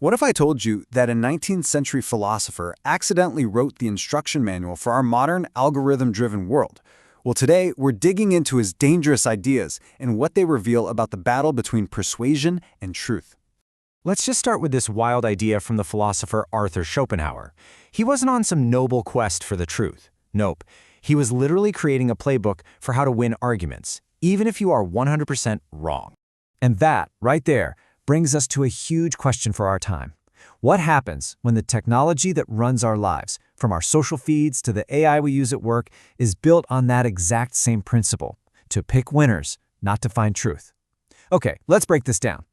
What if I told you that a 19th century philosopher accidentally wrote the instruction manual for our modern algorithm-driven world? Well, today we're digging into his dangerous ideas and what they reveal about the battle between persuasion and truth. Let's just start with this wild idea from the philosopher Arthur Schopenhauer. He wasn't on some noble quest for the truth. Nope. He was literally creating a playbook for how to win arguments, even if you are 100% wrong. And that, right there, brings us to a huge question for our time. What happens when the technology that runs our lives, from our social feeds to the AI we use at work, is built on that exact same principle, to pick winners, not to find truth? Okay, let's break this down.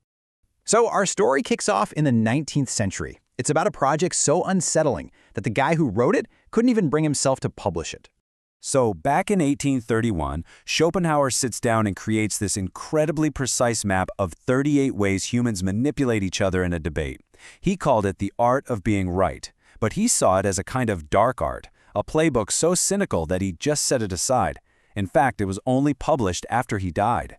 So our story kicks off in the 19th century. It's about a project so unsettling that the guy who wrote it couldn't even bring himself to publish it. So back in 1831, Schopenhauer sits down and creates this incredibly precise map of 38 ways humans manipulate each other in a debate. He called it the art of being right, but he saw it as a kind of dark art, a playbook so cynical that he just set it aside. In fact, it was only published after he died.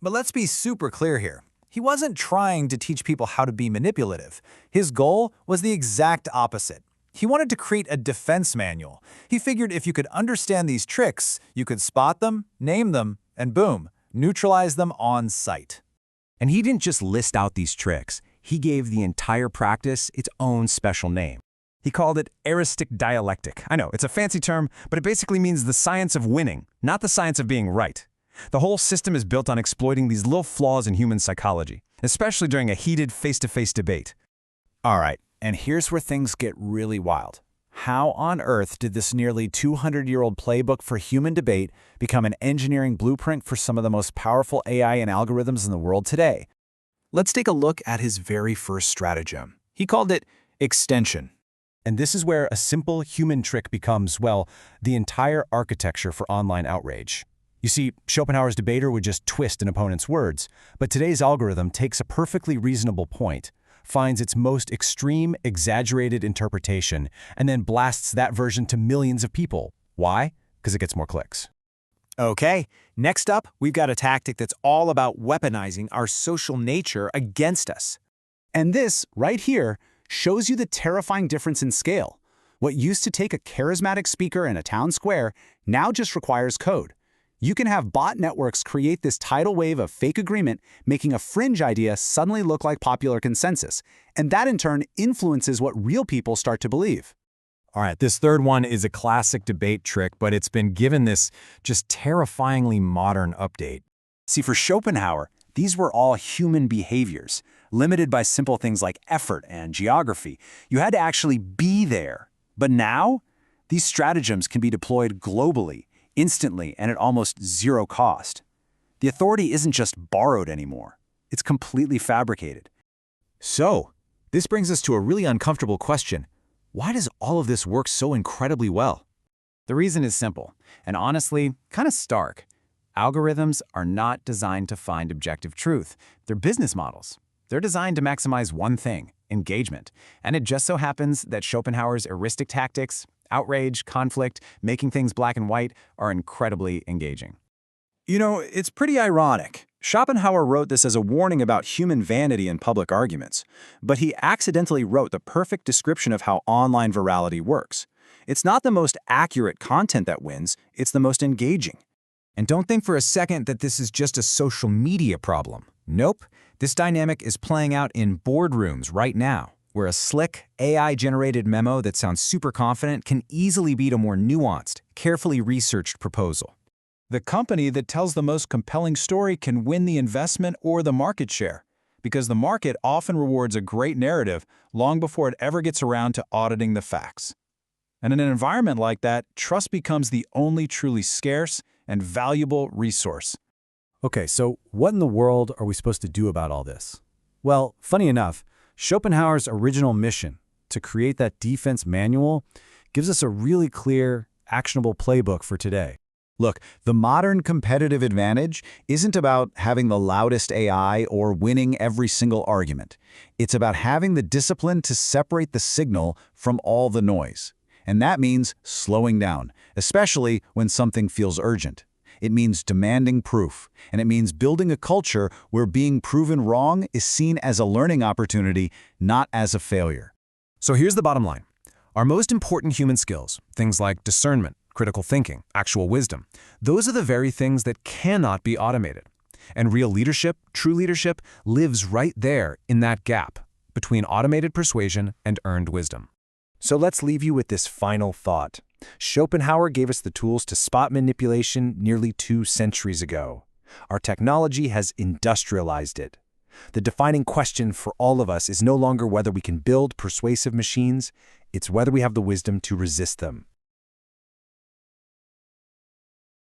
But let's be super clear here. He wasn't trying to teach people how to be manipulative. His goal was the exact opposite. He wanted to create a defense manual. He figured if you could understand these tricks, you could spot them, name them, and boom, neutralize them on sight. And he didn't just list out these tricks. He gave the entire practice its own special name. He called it Eristic Dialectic. I know, it's a fancy term, but it basically means the science of winning, not the science of being right. The whole system is built on exploiting these little flaws in human psychology, especially during a heated face-to-face debate. All right, and here's where things get really wild. How on earth did this nearly 200-year-old playbook for human debate become an engineering blueprint for some of the most powerful AI and algorithms in the world today? Let's take a look at his very first stratagem. He called it extension. And this is where a simple human trick becomes, well, the entire architecture for online outrage. You see, Schopenhauer's debater would just twist an opponent's words, but today's algorithm takes a perfectly reasonable point, finds its most extreme, exaggerated interpretation, and then blasts that version to millions of people. Why? Because it gets more clicks. Okay, next up, we've got a tactic that's all about weaponizing our social nature against us. And this, right here, shows you the terrifying difference in scale. What used to take a charismatic speaker in a town square now just requires code. You can have bot networks create this tidal wave of fake agreement, making a fringe idea suddenly look like popular consensus. And that in turn influences what real people start to believe. All right, this third one is a classic debate trick, but it's been given this just terrifyingly modern update. See, for Schopenhauer, these were all human behaviors, limited by simple things like effort and geography. You had to actually be there. But now, these stratagems can be deployed globally, instantly, and at almost zero cost. The authority isn't just borrowed anymore. It's completely fabricated. So, this brings us to a really uncomfortable question. Why does all of this work so incredibly well? The reason is simple, and honestly, kind of stark. Algorithms are not designed to find objective truth. They're business models. They're designed to maximize one thing, engagement. And it just so happens that Schopenhauer's heuristic tactics, outrage, conflict, making things black and white, are incredibly engaging. You know, it's pretty ironic. Schopenhauer wrote this as a warning about human vanity in public arguments, but he accidentally wrote the perfect description of how online virality works. It's not the most accurate content that wins, it's the most engaging. And don't think for a second that this is just a social media problem. Nope. This dynamic is playing out in boardrooms right now, where a slick, AI-generated memo that sounds super confident can easily beat a more nuanced, carefully researched proposal. The company that tells the most compelling story can win the investment or the market share, because the market often rewards a great narrative long before it ever gets around to auditing the facts. And in an environment like that, trust becomes the only truly scarce and valuable resource. Okay, so what in the world are we supposed to do about all this? Well, funny enough, Schopenhauer's original mission to create that defense manual gives us a really clear, actionable playbook for today. Look, the modern competitive advantage isn't about having the loudest AI or winning every single argument. It's about having the discipline to separate the signal from all the noise. And that means slowing down, especially when something feels urgent. It means demanding proof, and it means building a culture where being proven wrong is seen as a learning opportunity, not as a failure. So here's the bottom line. Our most important human skills, things like discernment, critical thinking, actual wisdom, those are the very things that cannot be automated. And real leadership, true leadership, lives right there in that gap between automated persuasion and earned wisdom. So let's leave you with this final thought. Schopenhauer gave us the tools to spot manipulation nearly 2 centuries ago. Our technology has industrialized it. The defining question for all of us is no longer whether we can build persuasive machines, it's whether we have the wisdom to resist them.